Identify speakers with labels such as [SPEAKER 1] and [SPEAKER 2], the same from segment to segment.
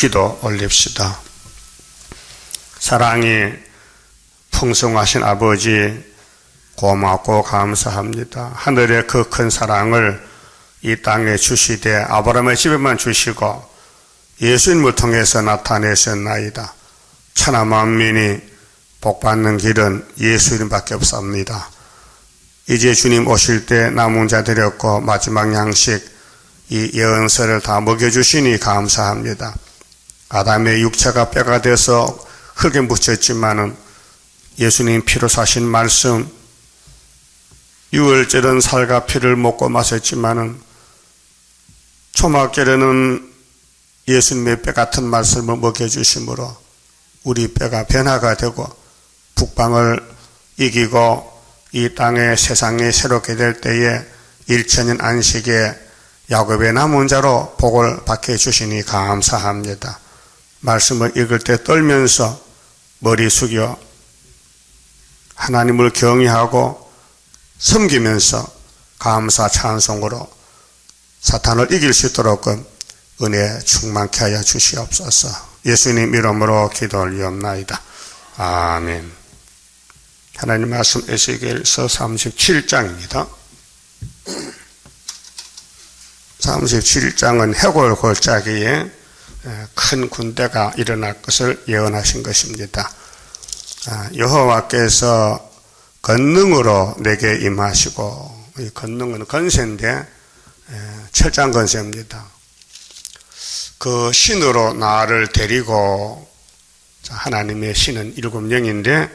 [SPEAKER 1] 기도 올립시다. 사랑이 풍성하신 아버지, 고맙고 감사합니다. 하늘의 그 큰 사랑을 이 땅에 주시되 아브라함의 집에만 주시고 예수님을 통해서 나타내셨나이다. 천하 만민이 복받는 길은 예수님밖에 없습니다. 이제 주님 오실 때 남은 자 드렸고 마지막 양식 이 예언서를 다 먹여주시니 감사합니다. 아담의 육체가 뼈가 돼서 흙에 묻혔지만은 예수님 피로 사신 말씀, 유월절은 살과 피를 먹고 마셨지만은 초막절에는 예수님의 뼈 같은 말씀을 먹여주심으로 우리 뼈가 변화가 되고 북방을 이기고 이 땅의 세상이 새롭게 될 때에 1000년 안식에 야곱의 남은 자로 복을 받게 해주시니 감사합니다. 말씀을 읽을 때 떨면서 머리 숙여 하나님을 경외하고 섬기면서 감사 찬송으로 사탄을 이길 수 있도록 은혜 충만케 하여 주시옵소서. 예수님 이름으로 기도 올리옵나이다. 아멘. 하나님 말씀 에스겔서 37장입니다. 37장은 해골 골짜기에 큰 군대가 일어날 것을 예언하신 것입니다. 여호와께서 권능으로 내게 임하시고, 이 권능은 권세인데 철장 권세입니다. 그 신으로 나를 데리고, 하나님의 신은 7영인데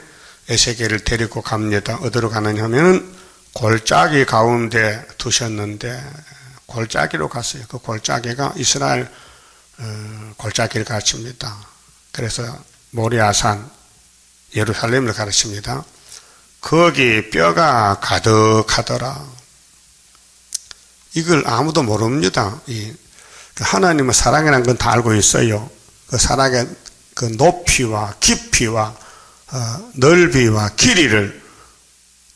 [SPEAKER 1] 에스겔을 데리고 갑니다. 어디로 가느냐 하면 골짜기 가운데 두셨는데 골짜기로 갔어요. 그 골짜기가 이스라엘 골짜기를 가르칩니다. 그래서 모리아산 예루살렘을 가르칩니다. 거기 뼈가 가득하더라. 이걸 아무도 모릅니다. 하나님의 사랑이라는 건 다 알고 있어요. 그 사랑의 그 높이와 깊이와 넓이와 길이를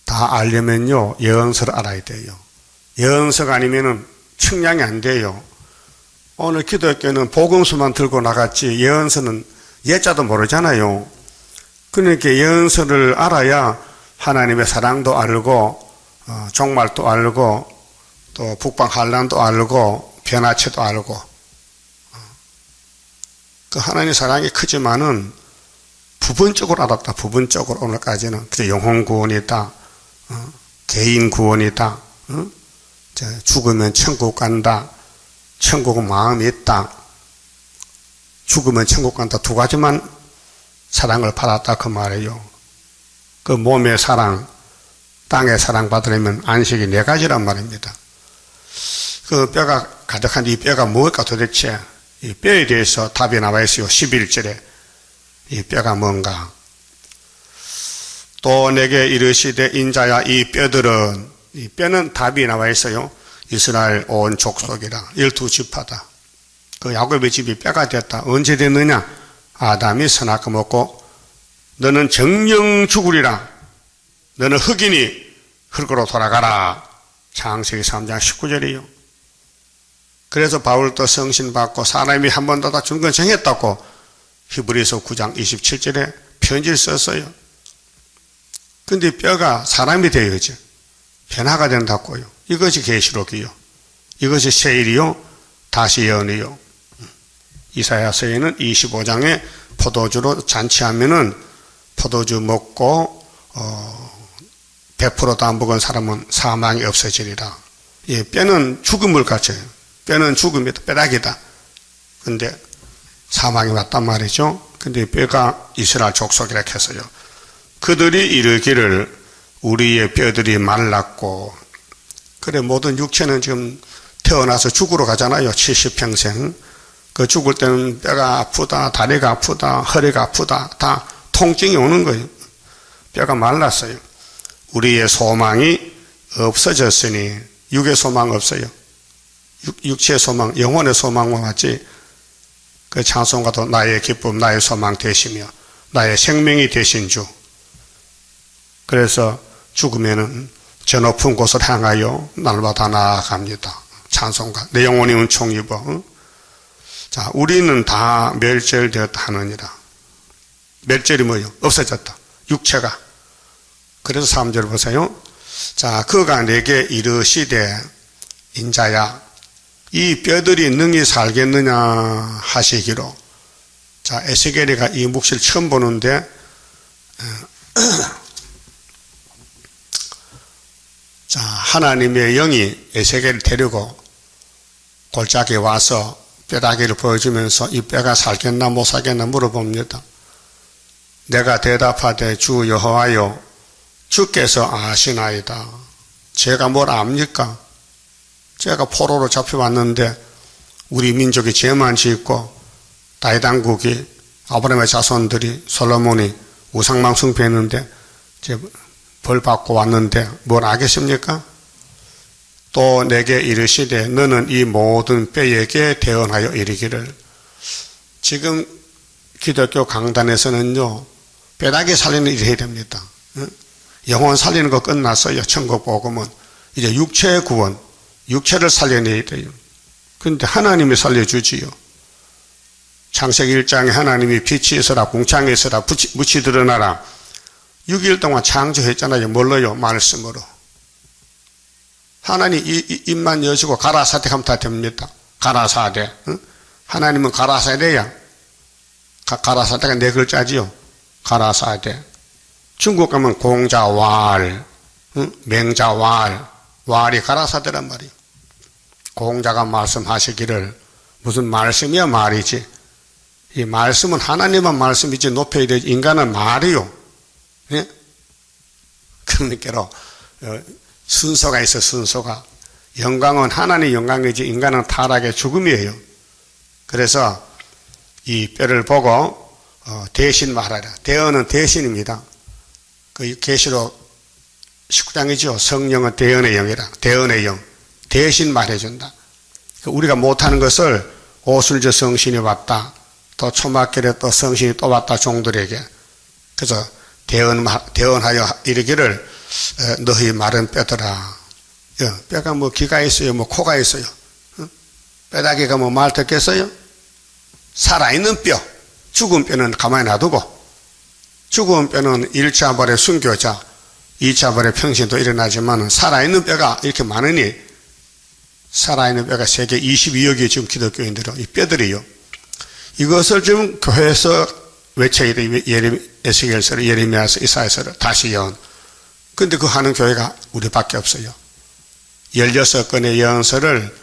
[SPEAKER 1] 다 알려면요, 예언서를 알아야 돼요. 예언서가 아니면은 측량이 안 돼요. 오늘 기독교는 복음서만 들고 나갔지 예언서는 예자도 모르잖아요. 그러니까 예언서를 알아야 하나님의 사랑도 알고 종말도 알고 또 북방 환란도 알고 변화체도 알고 그 하나님의 사랑이 크지만은 부분적으로 알았다. 부분적으로 오늘까지는 그래서 영혼 구원이다. 개인 구원이다. 죽으면 천국 간다. 천국은 마음이 있다. 죽으면 천국 간다. 두 가지만 사랑을 받았다 그 말이에요. 그 몸의 사랑, 땅의 사랑 받으려면 안식이 4가지란 말입니다. 그 뼈가 가득한 이 뼈가 뭘까 도대체? 이 뼈에 대해서 답이 나와 있어요. 11절에 이 뼈가 뭔가? 또 내게 이르시되 인자야 이 뼈들은, 이 뼈는 답이 나와 있어요. 이스라엘 온 족속이라 12지파다. 그 야곱의 집이 뼈가 됐다. 언제 됐느냐? 아담이 선악과 먹고 너는 정령 죽으리라. 너는 흙이니 흙으로 돌아가라. 창세기 3장 19절이요. 그래서 바울도 성신 받고 사람이 한 번 더 다 죽는 건 정했다고 히브리서 9장 27절에 편지를 썼어요. 근데 뼈가 사람이 되어야죠. 변화가 된다고요. 이것이 계시록이요. 이것이 세일이요. 다시 예언이요. 이사야서에는 25장에 포도주로 잔치하면은 포도주 먹고 100% 다 먹은 사람은 사망이 없어지리라. 예, 뼈는 죽음을 갖춰요. 뼈는 죽음이다. 뼈다귀다. 근데 사망이 왔단 말이죠. 근데 뼈가 이스라엘 족속이라 했어요. 그들이 이르기를 우리의 뼈들이 말랐고, 그래 모든 육체는 지금 태어나서 죽으러 가잖아요. 70평생. 그 죽을 때는 뼈가 아프다, 다리가 아프다, 허리가 아프다, 다 통증이 오는 거예요. 뼈가 말랐어요. 우리의 소망이 없어졌으니, 육의 소망 없어요. 육체의 소망, 영혼의 소망만 맞지. 그 찬송가도 나의 기쁨, 나의 소망 되시며 나의 생명이 되신 주. 그래서 죽으면은 저 높은 곳을 향하여 날마다 나아갑니다. 찬송가. 내 영혼이 은총 입어. 자, 우리는 다 멸절되었다 하느니라. 멸절이 뭐예요? 없어졌다. 육체가. 그래서 3절 보세요. 자, 그가 내게 이르시되 인자야 이 뼈들이 능히 살겠느냐 하시기로. 자, 에스겔이가 이 묵시를 처음 보는데 자, 하나님의 영이 에스겔을 데리고 골짜기에 와서 뼈다귀를 보여주면서 이 뼈가 살겠나 못 살겠나 물어봅니다. 내가 대답하되 주 여호와여 주께서 아시나이다. 제가 뭘 압니까? 제가 포로로 잡혀왔는데 우리 민족이 죄만 짓고 다윗왕국이 아브라함의 자손들이 솔로몬이 우상만 숭배했는데 벌 받고 왔는데 뭘 알겠습니까? 또 내게 이르시되 너는 이 모든 뼈에게 대언하여 이르기를. 지금 기독교 강단에서는요 뼈다귀 살리는 일을 해야 됩니다. 영혼 살리는 거 끝났어요. 천국 복음은 이제 육체의 구원, 육체를 살려내야 돼요. 그런데 하나님이 살려주지요. 창세기 1장에 하나님이 빛이 있어라 궁창에 있어라 묻이 드러나라 6일 동안 창조했잖아요. 뭘로요? 말씀으로. 하나님 입만 여시고 가라사대 하면 다 됩니다. 가라사대. 응? 하나님은 가라사대야. 가라사대가 네 글자지요. 가라사대. 중국 가면 공자왈, 응? 맹자왈, 왈이 가라사대란 말이에요. 공자가 말씀하시기를 무슨 말씀이야 말이지. 이 말씀은 하나님만 말씀이지 높여야 되지 인간은 말이요. 예? 그러니까 순서가 있어. 순서가. 영광은 하나님의 영광이지 인간은 타락의 죽음이에요. 그래서 이 뼈를 보고 대신 말하라. 대언은 대신입니다. 그 계시록 19장이죠. 성령은 대언의 영이라. 대언의 영. 대신 말해준다. 우리가 못하는 것을 오술저 성신이 왔다. 또 초막결에 또 성신이 또 왔다. 종들에게. 그래서 대언하여 이르기를 너희 마른 뼈더라. 뼈가 뭐 귀가 있어요? 뭐 코가 있어요? 뼈다귀가 뭐 말 듣겠어요? 살아있는 뼈. 죽은 뼈는 가만히 놔두고 죽은 뼈는 1차 벌의 순교자 2차 벌의 평신도 일어나지만 살아있는 뼈가 이렇게 많으니 살아있는 뼈가 세계 22억이 지금 기독교인들은 이 뼈들이요. 이것을 지금 교회에서 외쳐야 돼. 에스겔서를 예레미야서 이사야서를 다시 연. 근데 그 하는 교회가 우리밖에 없어요. 16건의 예언서를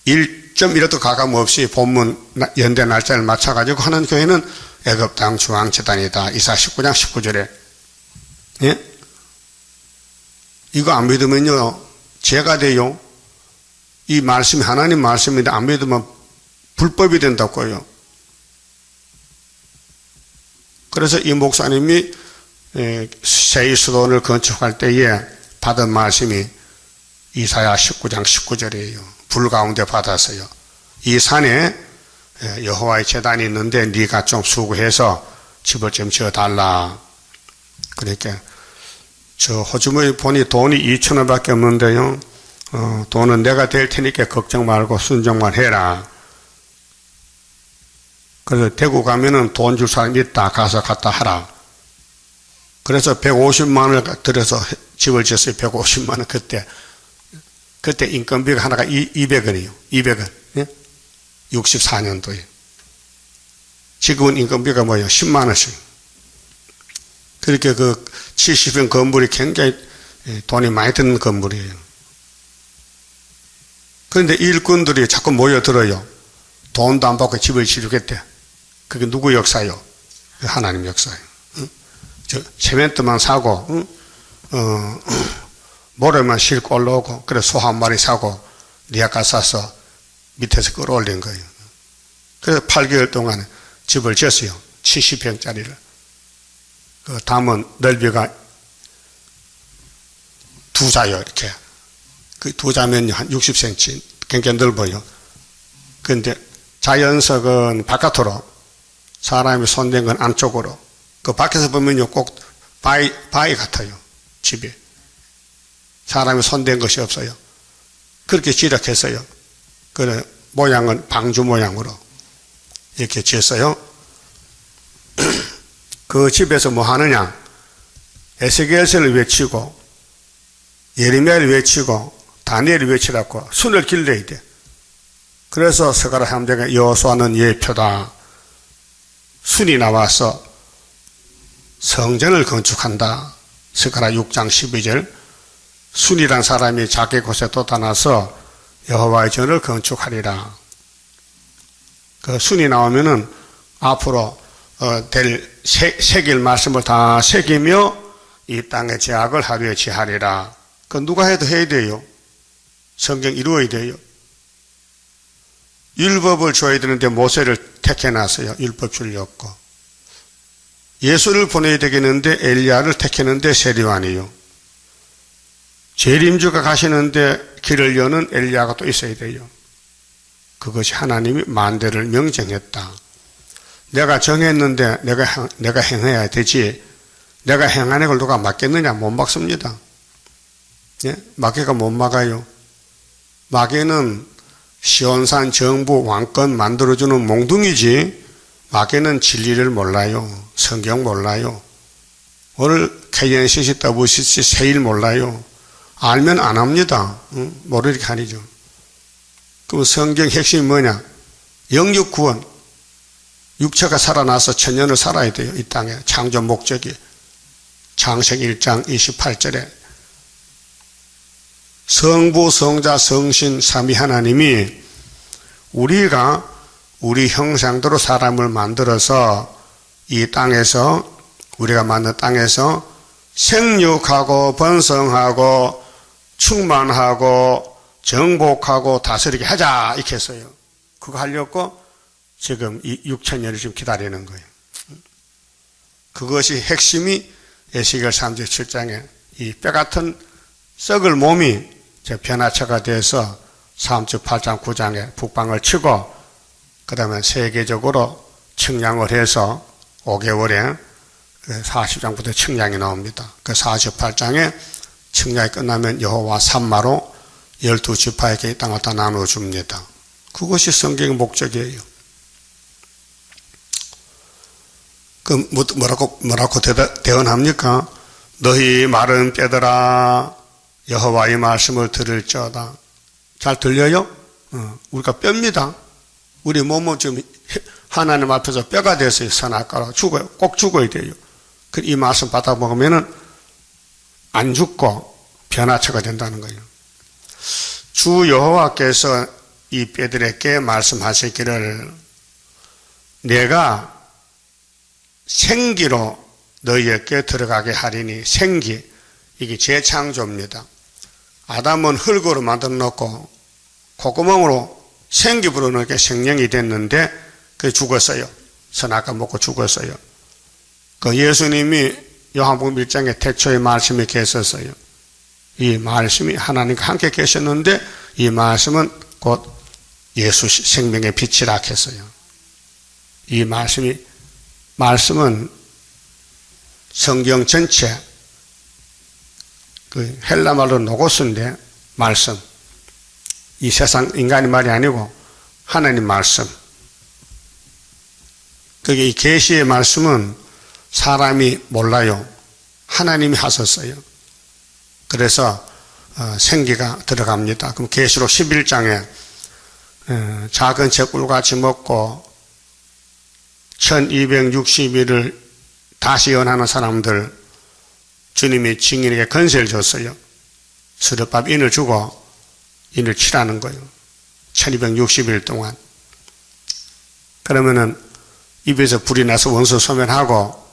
[SPEAKER 1] 1.1도 가감 없이 본문 연대 날짜를 맞춰가지고 하는 교회는 애굽땅 중앙재단이다. 이사 19장 19절에. 예? 이거 안 믿으면요 죄가 돼요. 이 말씀이 하나님 말씀인데 안 믿으면 불법이 된다고요. 그래서 이 목사님이 새2수도원을 건축할 때에 받은 말씀이 이사야 19장 19절이에요. 불 가운데 받았어요. 이 산에 여호와의 제단이 있는데 네가 좀 수고해서 집을 좀 지어달라. 그러니까 저 호주머니 보니 돈이 2,000원밖에 없는데요. 돈은 내가 될 테니까 걱정 말고 순종만 해라. 그래서 대구 가면은 돈 줄 사람 있다. 가서 갖다 하라. 그래서 150만 원을 들여서 집을 지었어요. 150만 원 그때 인건비가 하나가 200원이에요. 200원. 예? 64년도에. 지금은 인건비가 뭐예요? 10만 원씩. 그렇게 그 70년 건물이 굉장히 돈이 많이 드는 건물이에요. 그런데 일꾼들이 자꾸 모여들어요. 돈도 안 받고 집을 지르겠대. 그게 누구 역사요? 하나님 역사예요. 응? 저 세멘트만 사고 모래만 싣고 올라오고 그래 소 한 마리 사고 리아카 사서 밑에서 끌어올린 거예요. 그래서 8개월 동안 집을 지었어요. 70평짜리를. 그 담은 넓이가 2자요 이렇게. 그 2자면 한 60cm 굉장히 넓어요. 그런데 자연석은 바깥으로 사람이 손댄 건 안쪽으로. 그 밖에서 보면요 꼭 바위 같아요. 집에. 사람이 손댄 것이 없어요. 그렇게 지력했어요. 그래 모양은 방주 모양으로 이렇게 지었어요. 그 집에서 뭐 하느냐? 에스겔서를 외치고 예레미야를 외치고 다니엘을 외치라고 순을 길러야 돼. 그래서 스가랴 3장에 여호수아는 예표다. 순이 나와서 성전을 건축한다. 스가랴 6장 12절 순이란 사람이 자기 곳에 돋아나서 여호와의 전을 건축하리라. 그 순이 나오면은 앞으로 새길 말씀을 다 새기며 이 땅의 죄악을 하루에 지하리라. 그 누가 해도 해야 돼요. 성경 이루어야 돼요. 율법을 줘야 되는데 모세를 택해놨어요. 율법 주려고. 예수를 보내야 되겠는데 엘리야를 택했는데 세리완이요. 재림주가 가시는데 길을 여는 엘리야가 또 있어야 돼요. 그것이 하나님이 만대를 명정했다. 내가 정했는데 내가 행해야 되지. 내가 행하는 걸 누가 막겠느냐? 못 막습니다. 예? 마귀가 못 막아요. 마귀는 시온산 정부 왕권 만들어주는 몽둥이지 마귀는 진리를 몰라요. 성경 몰라요. 오늘 KNCC, WCC 세일 몰라요. 알면 안 합니다. 모르게 아니죠. 그럼 성경 핵심이 뭐냐? 영육 구원. 육체가 살아나서 천년을 살아야 돼요. 이 땅에 창조 목적이. 창세기 1장 28절에 성부, 성자, 성신, 삼위 하나님이 우리가 우리 형상대로 사람을 만들어서 이 땅에서 우리가 만든 땅에서 생육하고 번성하고 충만하고 정복하고 다스리게 하자 이렇게 했어요. 그거 하려고 지금 이 6천년을 지금 기다리는 거예요. 그것이 핵심이 에스겔 37장에 이 뼈같은 썩을 몸이 변화체가 돼서 38장 9장에 북방을 치고 그 다음에 세계적으로 측량을 해서 5개월에 40장부터 측량이 나옵니다. 그 48장에 측량이 끝나면 여호와 산마로 12지파에게 이 땅을 다 나눠줍니다. 그것이 성경의 목적이에요. 그 뭐라고 대언합니까? 너희 마른 뼈들아 여호와의 말씀을 들을지어다. 잘 들려요? 우리가 뼈입니다. 우리 몸은 지금 하나님 앞에서 뼈가 돼서 선악과로 죽어요. 꼭 죽어야 돼요. 이 말씀 받아 먹으면은 안 죽고 변화체가 된다는 거예요. 주 여호와께서 이 뼈들에게 말씀하시기를 내가 생기로 너희에게 들어가게 하리니 생기 이게 재창조입니다. 아담은 흙으로 만들어 놓고 콧구멍으로 생기 불어넣게 생명이 됐는데 그 죽었어요. 선악과 먹고 죽었어요. 그 예수님이 요한복음 1장에 태초에 말씀이 계셨어요. 이 말씀이 하나님과 함께 계셨는데 이 말씀은 곧 예수 생명의 빛이라 했어요. 이 말씀은 성경 전체 그 헬라말로 노고스인데 말씀. 이 세상 인간의 말이 아니고 하나님 말씀. 그게 이 계시의 말씀은 사람이 몰라요. 하나님이 하셨어요. 그래서 생기가 들어갑니다. 그럼 계시록 11장에 작은 칡꿀같이 먹고 1260일을 다시 연하는 사람들 주님이 증인에게 건세를 줬어요. 스룹밥 인을 주고 인을 치라는 거예요. 1260일 동안. 그러면은 입에서 불이 나서 원수 소멸하고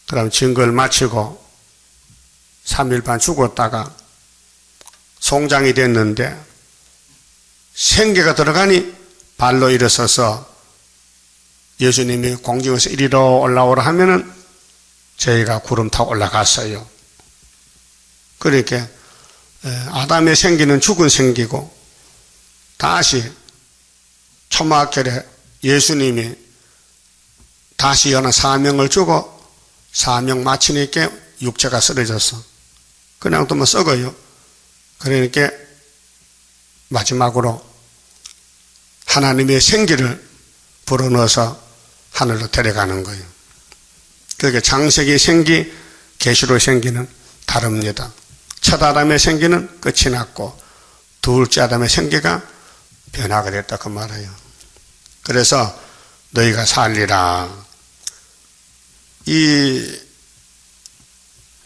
[SPEAKER 1] 그 다음 증거를 마치고 3일 반 죽었다가 송장이 됐는데 생계가 들어가니 발로 일어서서 예수님이 공중에서 이리로 올라오라 하면은 저희가 구름 타고 올라갔어요. 그러니까 아담의 생기는 죽은 생기고 다시 초막절에 예수님이 다시 연한 사명을 주고 사명 마치니까 육체가 쓰러졌어. 그냥 또 뭐 썩어요. 그러니까 마지막으로 하나님의 생기를 불어넣어서 하늘로 데려가는 거예요. 그러니까 창세기 생기, 계시록 생기는 다릅니다. 첫 아담의 생기는 끝이 났고 둘째 아담의 생기가 변화가 됐다 그 말이에요. 그래서 너희가 살리라. 이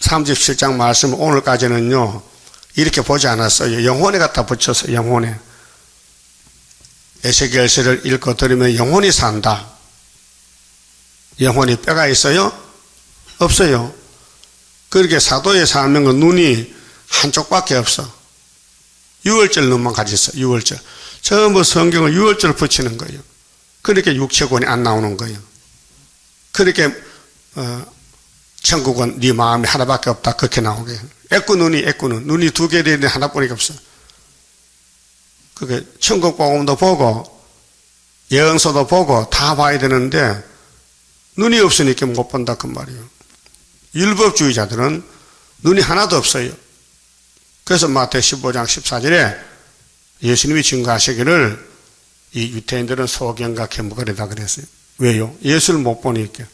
[SPEAKER 1] 37장 말씀 오늘까지는요 이렇게 보지 않았어요. 영혼에 갖다 붙였어요. 영혼에. 에스겔서를 읽고 들으면 영혼이 산다. 영혼이 뼈가 있어요? 없어요. 그렇게 사도의 사명은 눈이 한쪽밖에 없어. 6월절 눈만 가졌어. 6월절. 전부 성경을 6월절 붙이는 거예요. 그렇게 육체권이 안 나오는 거예요. 그렇게 천국은 네 마음이 하나밖에 없다. 그렇게 나오게. 애꾸눈이 눈이 두 개 되는데 하나뿐이 없어. 그게 천국 복음도 보고 예언서도 보고 다 봐야 되는데 눈이 없으니까 못 본다 그 말이에요. 율법주의자들은 눈이 하나도 없어요. 그래서 마태 15장 14절에 예수님이 증거하시기를 이 유태인들은 소경과 개무거리다 그랬어요. 왜요? 예수를 못 보니까.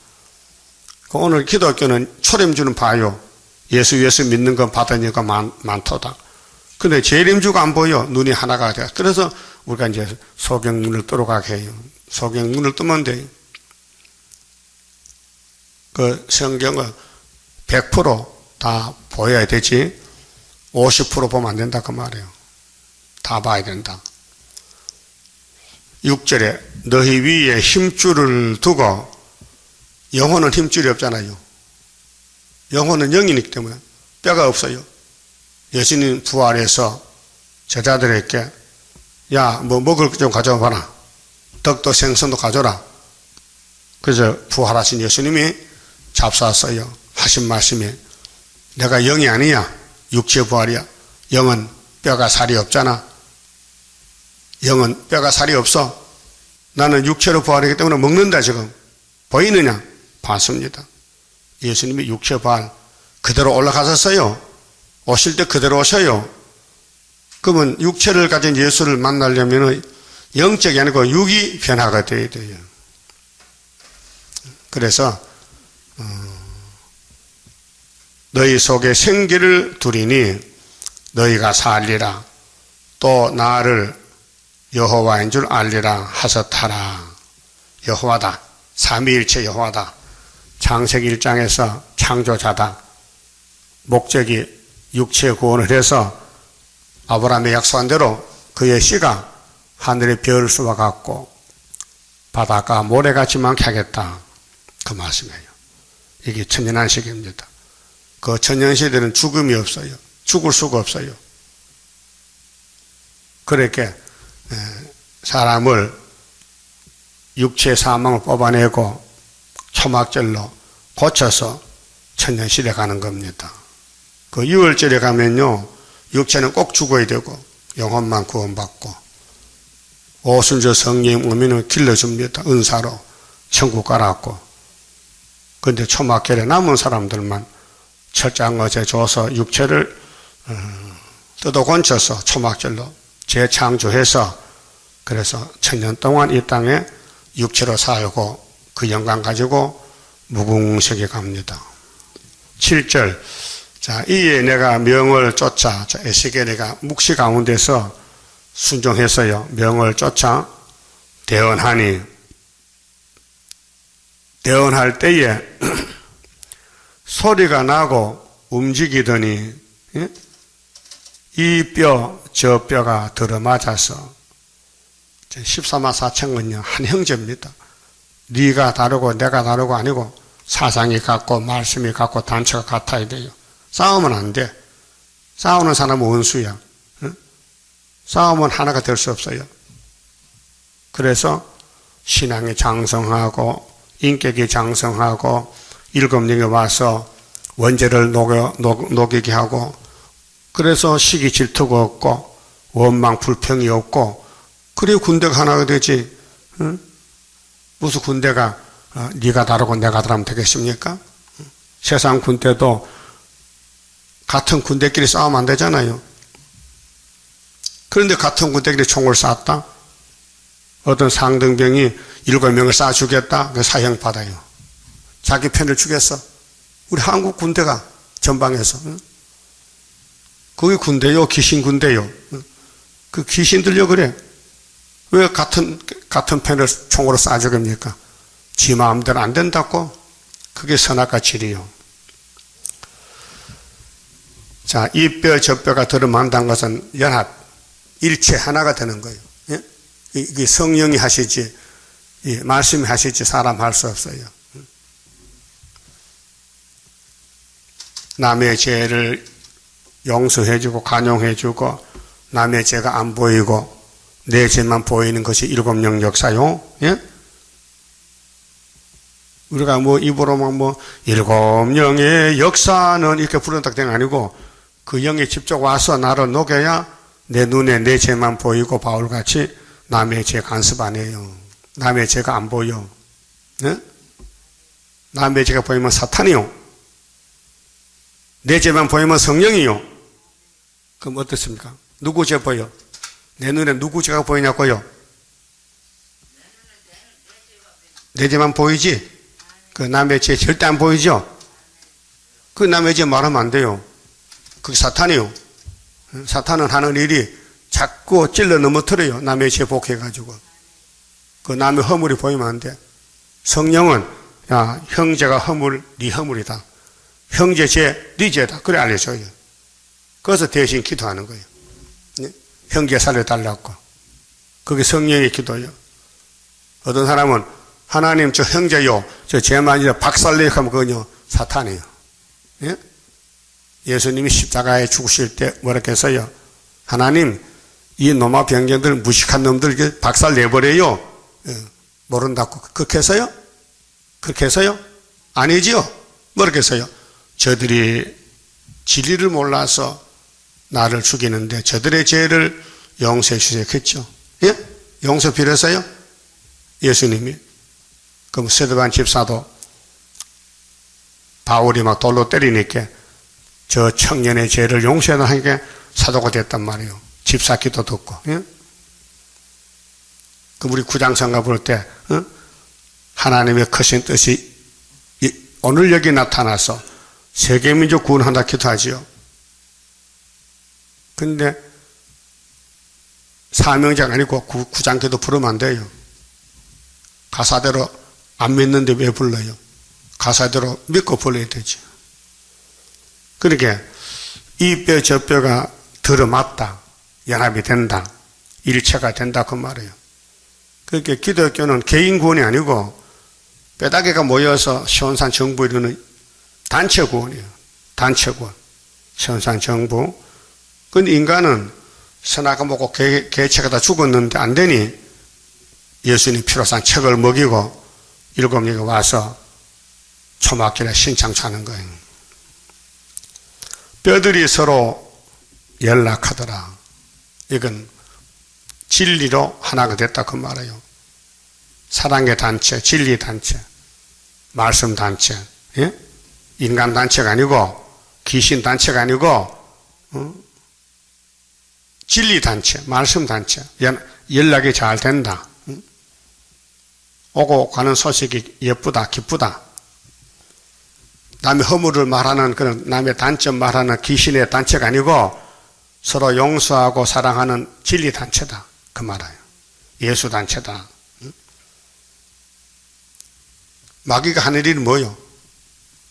[SPEAKER 1] 오늘 기독교는 초림주는 봐요. 예수 믿는 건 받으니까 많도다. 근데 재림주가 안 보여. 눈이 하나가 돼. 그래서 우리가 이제 소경 눈을 뜨러 가게 해요. 소경 눈을 뜨면 돼요. 그 성경은 100% 보여야 되지 50% 보면 안 된다 그 말이에요. 다 봐야 된다. 6절에 너희 위에 힘줄을 두고 영혼은 힘줄이 없잖아요. 영혼은 영이기 때문에 뼈가 없어요. 예수님 부활해서 제자들에게 야, 뭐 먹을 좀 가져와 봐라. 떡도 생선도 가져라. 그래서 부활하신 예수님이 잡수었어요. 하신 말씀이 내가 영이 아니야. 육체 부활이야. 영은 뼈가 살이 없잖아. 영은 뼈가 살이 없어. 나는 육체로 부활이기 때문에 먹는다 지금. 보이느냐? 봤습니다. 예수님이 육체 부활 그대로 올라가셨어요. 오실 때 그대로 오셔요. 그러면 육체를 가진 예수를 만나려면 영적이 아니고 육이 변화가 되어야 돼요. 그래서 너희 속에 생기를 두리니 너희가 살리라. 또 나를 여호와인 줄 알리라 하셨더라. 여호와다. 삼위일체 여호와다. 창세기 1장에서 창조자다. 목적이 육체 구원을 해서 아브라함의 약속한 대로 그의 씨가 하늘의 별수와 같고 바닷가 모래같이 많게 하겠다. 그 말씀이에요. 이게 천년안식입니다. 그 천년시대는 죽음이 없어요. 죽을 수가 없어요. 그렇게 사람을 육체 사망을 뽑아내고 초막절로 고쳐서 천년시대 가는 겁니다. 그 6월절에 가면요 육체는 꼭 죽어야 되고 영혼만 구원받고 오순절 성령 오면은 길러줍니다. 은사로 천국 가라고. 그런데 초막절에 남은 사람들만 철장 어제 줘서 육체를 뜯어 건쳐서 초막절로 재창조해서 그래서 천년 동안 이 땅에 육체로 살고 그 영광 가지고 무궁색에 갑니다. 7절 자 이에 내가 명을 쫓아 에스겔이가 묵시 가운데서 순종했어요. 명을 쫓아 대언하니 대언할 때에 소리가 나고 움직이더니 이 뼈 저 뼈가 들어맞아서 14만 4천은요 한 형제입니다. 네가 다르고 내가 다르고 아니고 사상이 같고 말씀이 같고 단체가 같아야 돼요. 싸우면 안 돼. 싸우는 사람은 원수야. 싸우면 하나가 될 수 없어요. 그래서 신앙이 장성하고 인격이 장성하고 일곱 명이 와서 원죄를 녹이게 하고 그래서 시기 질투가 없고 원망 불평이 없고 그래 군대가 하나가 되지. 무슨 군대가 네가 다르고 내가 다르면 되겠습니까? 세상 군대도 같은 군대끼리 싸우면 안 되잖아요. 그런데 같은 군대끼리 총을 쐈다? 어떤 상등병이 7명을 쏴 죽였다. 그 사형 받아요. 자기 편을 죽였어. 우리 한국 군대가 전방에서. 그게 군대요, 귀신 군대요. 그 귀신 들려 그래. 왜 같은 편을 총으로 쏴 죽입니까? 지 마음대로 안 된다고? 그게 선악과 질이요. 자, 이 뼈, 저 뼈가 들어만다는 것은 연합, 일체 하나가 되는 거예요. 예? 이게 성령이 하시지, 말씀이 하시지, 사람 할 수 없어요. 남의 죄를 용서해주고, 간용해주고, 남의 죄가 안 보이고, 내 죄만 보이는 것이 일곱령 역사요. 예? 우리가 입으로만 일곱령의 역사는 이렇게 부른다 된 게 아니고, 그 영이 직접 와서 나를 녹여야 내 눈에 내 죄만 보이고 바울같이 남의 죄 간섭 안 해요. 남의 죄가 안 보여. 네? 남의 죄가 보이면 사탄이요. 내 죄만 보이면 성령이요. 그럼 어떻습니까? 누구 죄 보여? 내 눈에 누구 죄가 보이냐고요? 내 죄만 보이지? 그 남의 죄 절대 안 보이죠? 그 남의 죄 말하면 안 돼요. 그게 사탄이요. 사탄은 하는 일이 자꾸 찔러 넘어뜨려요. 남의 죄 복해가지고. 그 남의 허물이 보이면 안 돼. 성령은, 야, 형제가 허물, 네 허물이다. 형제 죄, 네 죄다. 그래 알려줘요. 그래서 대신 기도하는 거예요. 네? 형제 살려달라고. 그게 성령의 기도예요. 어떤 사람은 하나님 저 형제요, 저 죄만이라 박살내요 하면 그건요, 사탄이에요. 예? 예수님이 십자가에 죽으실 때 뭐라고 했어요? 하나님, 이 노마 병경들, 무식한 놈들 박살 내버려요. 예, 모른다고. 그렇게 해서요? 그렇게 해서요? 아니지요? 뭐라고 했어요? 저들이 진리를 몰라서 나를 죽이는데 저들의 죄를 용서해 주셨겠죠. 예? 용서 빌었어요? 예수님이. 그럼 스데반 집사도 바울이 막 돌로 때리니까 저 청년의 죄를 용서하니까 사도가 됐단 말이에요. 집사 기도 듣고. 예? 그럼 우리 구장성가 볼 때 하나님의 크신 뜻이 오늘 여기 나타나서 세계민족 구원한다 기도하지요. 근데 사명자가 아니고 구장기도 부르면 안 돼요. 가사대로 안 믿는데 왜 불러요? 가사대로 믿고 불러야 되지. 그러니까 이 뼈 저 뼈가 들어맞다. 연합이 된다. 일체가 된다 그 말이에요. 그러니까 기독교는 개인 구원이 아니고 뼈다귀가 모여서 시온산 정부 이루는 단체 구원이에요. 단체 구원. 시온산 정부. 근데 인간은 선악을 먹고 개체가 다 죽었는데 안 되니 예수님 피로산 책을 먹이고 7명이 와서 초막길에 신창차는 거예요. 뼈들이 서로 연락하더라. 이건 진리로 하나가 됐다 그 말이에요. 사랑의 단체, 진리 단체, 말씀 단체, 예? 인간 단체가 아니고 귀신 단체가 아니고 진리 단체, 말씀 단체, 연락이 잘 된다. 오고 가는 소식이 예쁘다, 기쁘다. 남의 허물을 말하는 그런 남의 단점 말하는 귀신의 단체가 아니고 서로 용서하고 사랑하는 진리 단체다. 그 말이에요. 예수 단체다. 마귀가 하는 일은 뭐요?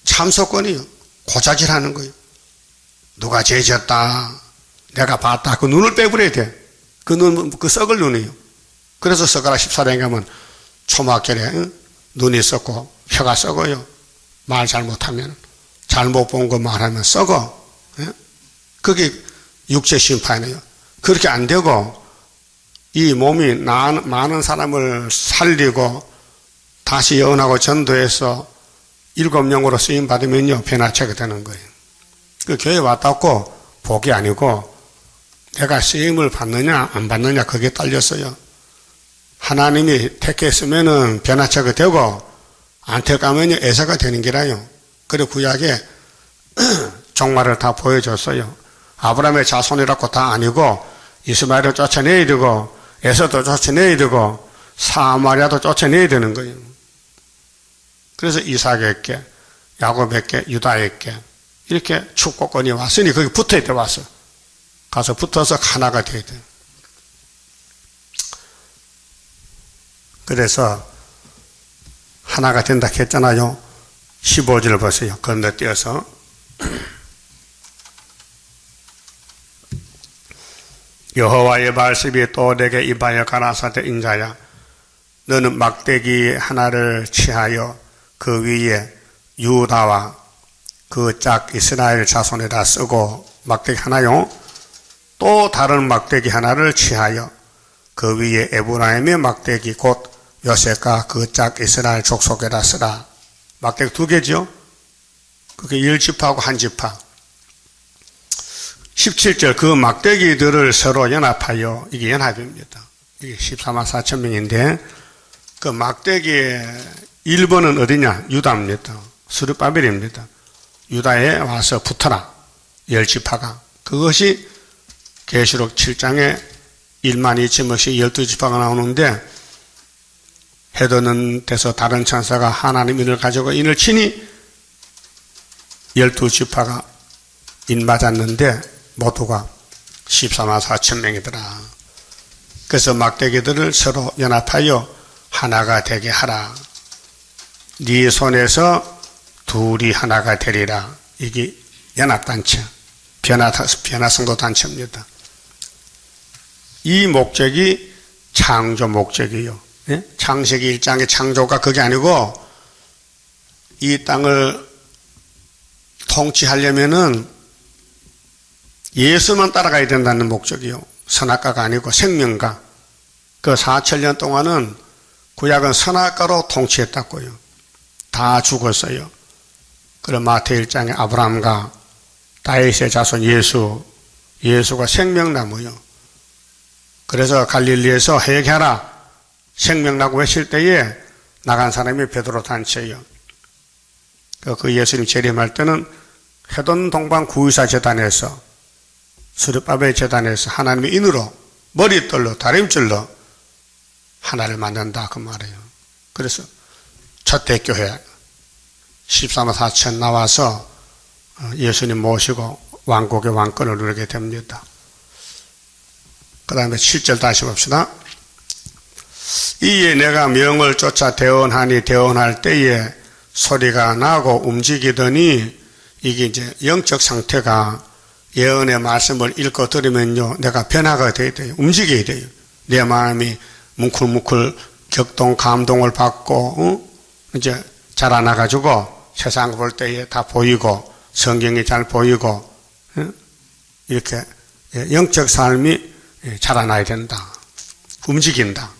[SPEAKER 1] 참소권이요. 고자질하는 거예요. 누가 죄 지었다. 내가 봤다. 그 눈을 빼버려야 돼. 그 눈, 그 썩을 눈이에요. 그래서 서가라 14장에 가면 초막결에 눈이 썩고 혀가 썩어요. 말 잘못하면. 잘못 본 거 말하면 썩어. 그게 육체 심판이에요. 그렇게 안 되고 이 몸이 많은 사람을 살리고 다시 예언하고 전도해서 7영으로 쓰임 받으면요 변화체가 되는 거예요. 그 교회 왔다고 복이 아니고 내가 쓰임을 받느냐 안 받느냐 그게 딸렸어요. 하나님이 택했으면은 변화체가 되고 안 택하면요 애사가 되는 게라요. 그리고 구약에 종말을 다 보여줬어요. 아브라함의 자손이라고 다 아니고 이스마엘을 쫓아내야 되고 에서도 쫓아내야 되고 사마리아도 쫓아내야 되는 거예요. 그래서 이삭에게, 야곱에게, 유다에게 이렇게 축복권이 왔으니 거기 붙어야 돼. 와서 가서 붙어서 하나가 돼야 돼. 그래서 하나가 된다 했잖아요. 15절 보세요. 건너뛰어서 여호와의 말씀이 또 내게 임하여 가라사대 인자야, 너는 막대기 하나를 취하여 그 위에 유다와 그 짝 이스라엘 자손에다 쓰고, 막대기 하나요. 또 다른 막대기 하나를 취하여 그 위에 에브라임의 막대기 곧 요셉과 그 짝 이스라엘 족속에다 쓰라. 막대기 2개죠. 그게 1지파하고 1지파. 17절 그 막대기들을 서로 연합하여, 이게 연합입니다. 이게 14만 4천 명인데 그 막대기의 1번은 어디냐? 유다입니다. 스룹바벨입니다. 유다에 와서 붙어라. 10지파가. 그것이 계시록 7장에 1만 2천 명씩 12지파가 나오는데, 해도는 데서 다른 천사가 하나님 인을 가지고 인을 치니 12지파가 인 맞았는데 모두가 14만 4천 명이더라. 그래서 막대기들을 서로 연합하여 하나가 되게 하라. 네 손에서 둘이 하나가 되리라. 이게 연합단체, 변화성도 단체입니다. 이 목적이 창조 목적이에요. 예? 창세기 1장의 창조가 그게 아니고, 이 땅을 통치하려면은 예수만 따라가야 된다는 목적이요. 선악과가 아니고 생명과. 그 4천년 동안은 구약은 선악과로 통치했다고요. 다 죽었어요. 그럼 마태 1장에 아브라함과 다윗의 자손 예수가 생명나무요. 그래서 갈릴리에서 회개하라, 생명나고 외칠 때에 나간 사람이 베드로 단체예요. 그 예수님 재림할 때는 해돈 동방 구의사 재단에서, 스룹바벨 재단에서 하나님의 인으로 머리떨로 다림줄로 하나를 만든다 그 말이에요. 그래서 첫 대교회 14만 4천 나와서 예수님 모시고 왕국의 왕권을 누리게 됩니다. 그 다음에 7절 다시 봅시다. 이에 내가 명을 쫓아 대언하니 대언할 때에 소리가 나고 움직이더니, 이게 이제 영적 상태가 예언의 말씀을 읽고 들으면요, 내가 변화가 돼야 돼요. 움직여야 돼요. 내 마음이 뭉클뭉클 격동, 감동을 받고, 이제 자라나가지고 세상 볼 때에 다 보이고, 성경이 잘 보이고, 이렇게 영적 삶이 자라나야 된다. 움직인다.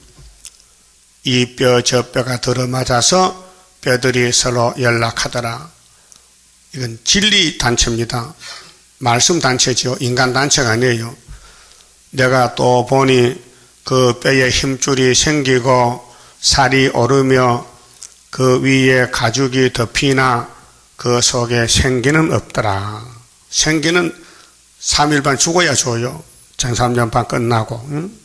[SPEAKER 1] 이 뼈 저 뼈가 들어맞아서 뼈들이 서로 연락하더라. 이건 진리 단체입니다. 말씀 단체죠. 인간 단체가 아니에요. 내가 또 보니 그 뼈에 힘줄이 생기고 살이 오르며 그 위에 가죽이 덮이나 그 속에 생기는 없더라. 생기는 3일 반 죽어야 줘요. 전 3년 반 끝나고. 응?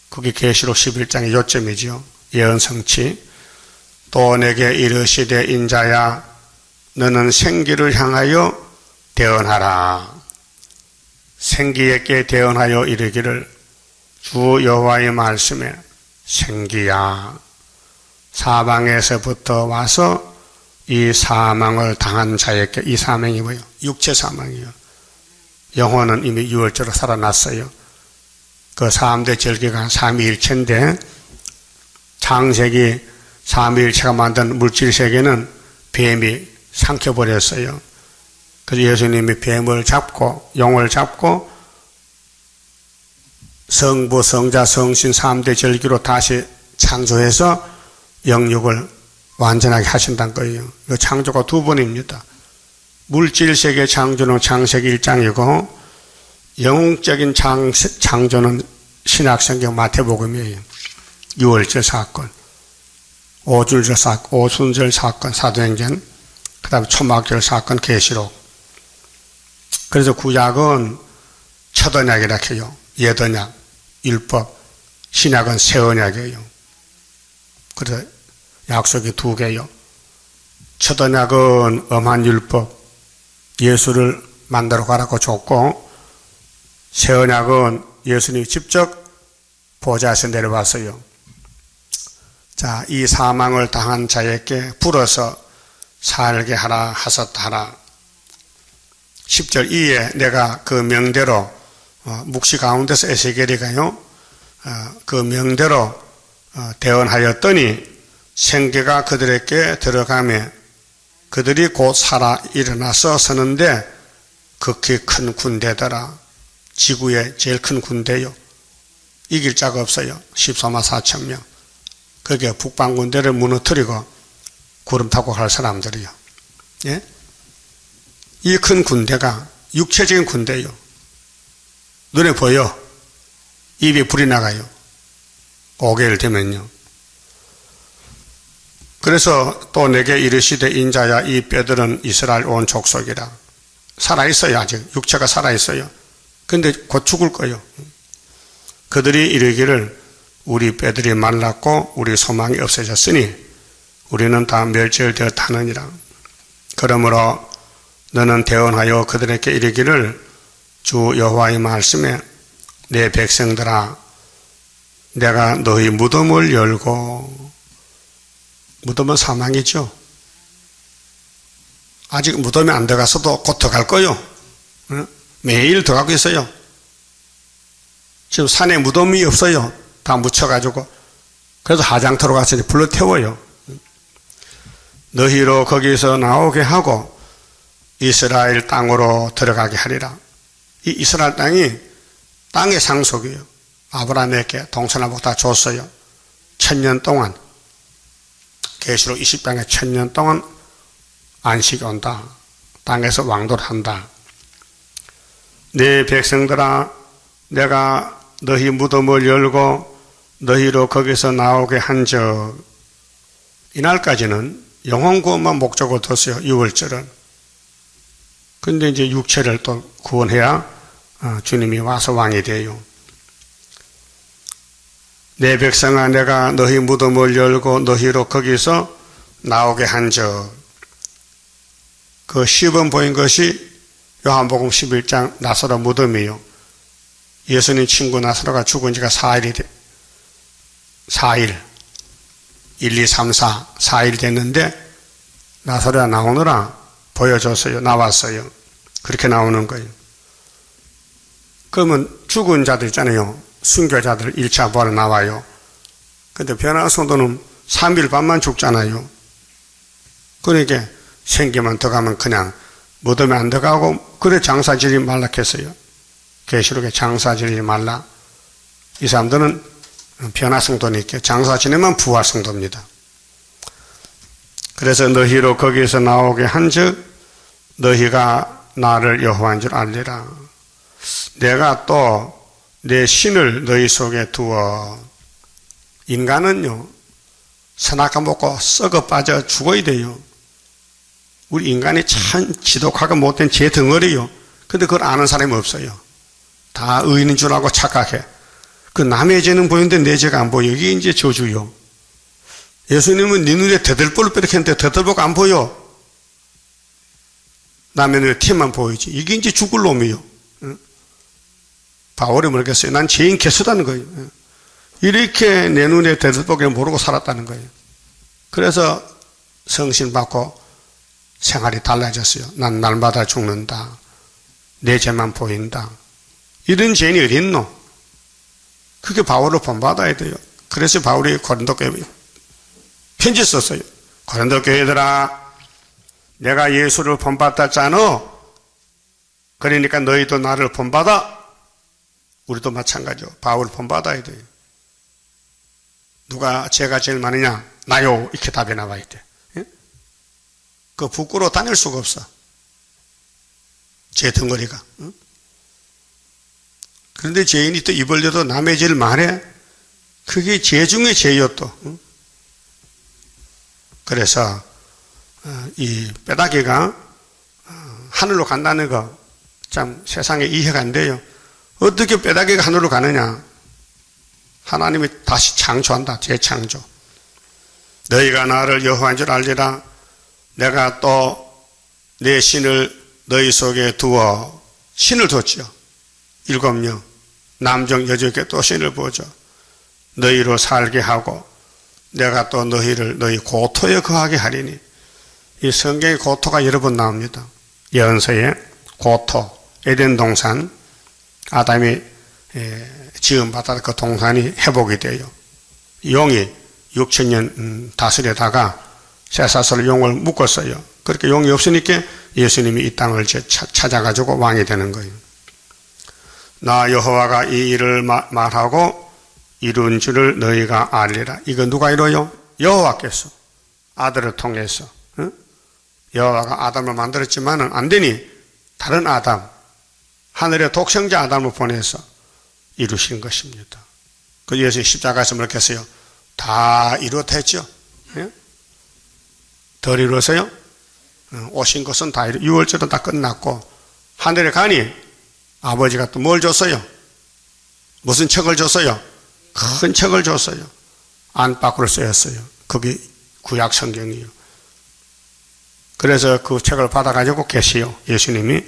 [SPEAKER 1] 그게 계시록 11장의 요점이죠. 예언 성취. 또 내게 이르시되 인자야, 너는 생기를 향하여 대언하라. 생기에게 대언하여 이르기를, 주 여호와의 말씀에 생기야, 사방에서부터 와서 이 사망을 당한 자에게, 이 사망이 뭐예요? 육체 사망이에요. 영혼은 이미 유월절로 살아났어요. 그 3대 절기가 삼위일체인데, 창세기 삼위일체가 만든 물질세계는 뱀이 삼켜버렸어요. 그래서 예수님이 뱀을 잡고 용을 잡고 성부, 성자, 성신 3대 절기로 다시 창조해서 영육을 완전하게 하신다는 거예요. 그 창조가 2번입니다. 물질세계 창조는 창세기 1장이고 영웅적인 창조는 신약성경 마태복음이에요. 유월절 사건, 오순절 사건, 사도행전, 그 다음에 초막절 사건, 계시록. 그래서 구약은 첫 언약이라 해요. 옛 언약, 율법, 신약은 새 언약이에요. 그래서 약속이 두 개요. 첫 언약은 엄한 율법, 예수를 만들어 가라고 줬고, 새 언약은 예수님이 직접 보좌에서 내려왔어요. 자, 이 사망을 당한 자에게 불어서 살게 하라 하셨다 하라. 10절 이에 내가 그 명대로 묵시 가운데서 에스겔이가요, 그 명대로 대언하였더니 생계가 그들에게 들어가며 그들이 곧 살아 일어나서 서는데 극히 큰 군대더라. 지구의 제일 큰 군대요. 이길 자가 없어요. 14만 4천 명. 그게 북방 군대를 무너뜨리고 구름 타고 갈 사람들이요. 예? 이 큰 군대가 육체적인 군대요. 눈에 보여. 입에 불이 나가요. 5개월 되면요. 그래서 또 내게 이르시되 인자야 이 뼈들은 이스라엘 온 족속이라. 살아있어요. 아직 육체가 살아있어요. 근데 곧 죽을 거예요. 그들이 이르기를 우리 뼈들이 말랐고 우리 소망이 없어졌으니 우리는 다 멸절되었다느니라. 그러므로 너는 대언하여 그들에게 이르기를 주 여호와의 말씀에 내 백성들아 내가 너희 무덤을 열고, 무덤은 사망이죠. 아직 무덤에 안 들어가서도 곧 들어갈 거요. 매일 들어가고 있어요. 지금 산에 무덤이 없어요. 다 묻혀가지고. 그래서 하장터로 가서 불러 태워요. 너희로 거기서 나오게 하고 이스라엘 땅으로 들어가게 하리라. 이 이스라엘 땅이 땅의 상속이에요. 아브라함에게 동서남북 다 줬어요. 1000년 동안. 계시록 20장에 1000년 동안 안식이 온다. 땅에서 왕도를 한다. 내 백성들아 내가 너희 무덤을 열고 너희로 거기서 나오게 한적. 이날까지는 영혼구원만 목적으로 뒀어요. 6월절은. 근데 이제 육체를 또 구원해야 주님이 와서 왕이 돼요. 내 백성아 내가 너희 무덤을 열고 너희로 거기서 나오게 한적. 그 시범 보인 것이 요한복음 11장 나사로 무덤이에요. 예수님 친구 나사로가 죽은 지가 4일 1, 2, 3, 4 4일 됐는데 나사로가 나오느라 보여줬어요. 나왔어요. 그렇게 나오는 거예요. 그러면 죽은 자들 있잖아요. 순교자들 1차 부활에 나와요. 근데 변화의 성도는 3일 반만 죽잖아요. 그러니까 생기만 들어가면 그냥 무덤에 안 들어가고, 그래 장사지리 말라 했어요. 계시록에 장사지리 말라. 이 사람들은 변화 성도니까 장사 지내면 부활 성도입니다. 그래서 너희로 거기에서 나오게 한즉 너희가 나를 여호와인 줄 알리라. 내가 또 내 신을 너희 속에 두어. 인간은요 선악과 먹고 썩어 빠져 죽어야 돼요. 우리 인간이 참 지독하고 못된 죄 덩어리요. 근데 그걸 아는 사람이 없어요. 다 의인인 줄 알고 착각해. 그 남의 죄는 보이는데 내 죄가 안 보여. 이게 이제 저주요. 예수님은 네 눈에 대들보를 뾰족했는데 대들보가 안 보여. 남의 눈에 티만 보이지. 이게 이제 죽을 놈이요. 바울이 모르겠어요. 난 죄인 개수다는 거예요. 이렇게 내 눈에 대들보를 모르고 살았다는 거예요. 그래서 성신 받고 생활이 달라졌어요. 난 날마다 죽는다. 내 죄만 보인다. 이런 죄인이 어디 있노? 그게 바울을 본받아야 돼요. 그래서 바울이 고린도 교회에 편지 썼어요. 고린도 교회들아 내가 예수를 본받았잖아. 그러니까 너희도 나를 본받아. 우리도 마찬가지요. 바울 본받아야 돼요. 누가 죄가 제일 많으냐? 나요. 이렇게 답이 나와야 돼. 그 부끄러워 다닐 수가 없어. 죄 덩어리가. 그런데 죄인이 또 입 벌려도 남의 죄를 말해. 그게 죄 중에 죄요 또. 그래서 이 뼈다귀가 하늘로 간다는 거 참 세상에 이해가 안 돼요. 어떻게 뼈다귀가 하늘로 가느냐? 하나님이 다시 창조한다. 재창조. 너희가 나를 여호와인 줄 알리라. 내가 또 내 신을 너희 속에 두어 신을 뒀지요. 7명 남정 여종에게 또 신을 부어줘 너희로 살게 하고 내가 또 너희를 너희 고토에 거하게 하리니. 이 성경의 고토가 여러 번 나옵니다. 예언서에 고토, 에덴 동산, 아담이 지음받았던 그 동산이 회복이 돼요. 용이 6,000년 다스려다가 쇠사슬로 용을 묶었어요. 그렇게 용이 없으니까 예수님이 이 땅을 찾아가지고 왕이 되는 거예요. 나 여호와가 이 일을 말하고 이룬 줄을 너희가 알리라. 이거 누가 이뤄요? 여호와께서 아들을 통해서. 여호와가 아담을 만들었지만은 안 되니 다른 아담, 하늘의 독생자 아담을 보내서 이루신 것입니다. 그 예수 십자가에서 뭐렇게 했어요? 다 이루었다 했죠. 덜 이루었어요? 오신 것은 다 이루, 6월절은 다 끝났고 하늘에 가니 아버지가 또 뭘 줬어요? 무슨 책을 줬어요? 큰 책을 줬어요. 안팎으로 쓰였어요. 그게 구약 성경이에요. 그래서 그 책을 받아가지고 계시요. 예수님이.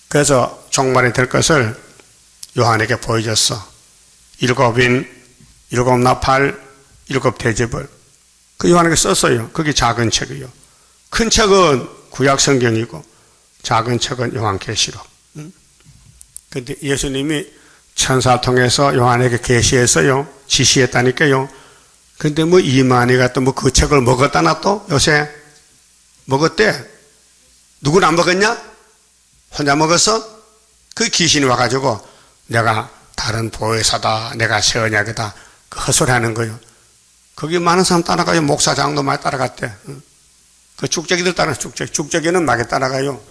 [SPEAKER 1] 그래서 종말이 될 것을 요한에게 보여줬어. 7인, 7 나팔, 7 대접을. 그 요한에게 썼어요. 그게 작은 책이요. 큰 책은 구약 성경이고 작은 책은 요한계시록. 근데 예수님이 천사 통해서 요한에게 계시했어요. 지시했다니까요. 근데 뭐 이만희가 또 뭐 그 책을 먹었다나 또 요새 먹었대. 누구는 안 먹었냐? 혼자 먹었어? 그 귀신이 와가지고 내가 다른 보혜사다, 내가 새 언약이다, 그 헛소리 하는 거예요. 거기 많은 사람 따라가요. 목사장도 많이 따라갔대. 그 축제기들 따라, 축제기는 많이 따라가요.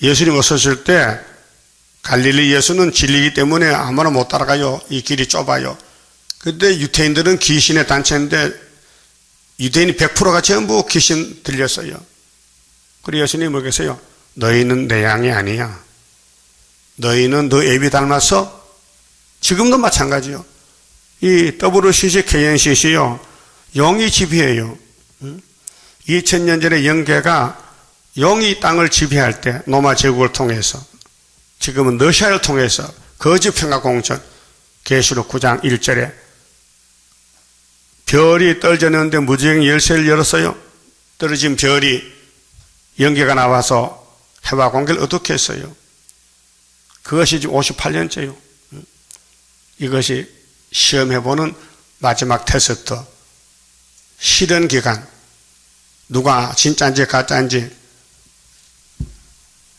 [SPEAKER 1] 예수님 오셨을 때 갈릴리 예수는 진리이기 때문에 아무나 못 따라가요. 이 길이 좁아요. 근데 유태인들은 귀신의 단체인데 유대인이 100%가 전부 귀신 들렸어요. 그래서 예수님이 뭐겠어요? 너희는 내 양이 아니야. 너희는 너 애비 닮았어? 지금도 마찬가지요. 이 WCC, KNCC요. 영이 지배해요. 2000년 전에 영계가 영이 땅을 지배할 때 로마 제국을 통해서 지금은 러시아를 통해서 거짓평화공천 계시록 9장 1절에 별이 떨어졌는데 무지개 열쇠를 열었어요. 떨어진 별이 영계가 나와서 해와 공개를 어떻게 했어요? 그것이 지금 58년째요. 이것이 시험해보는 마지막 테스트, 실현 기간, 누가 진짜인지 가짜인지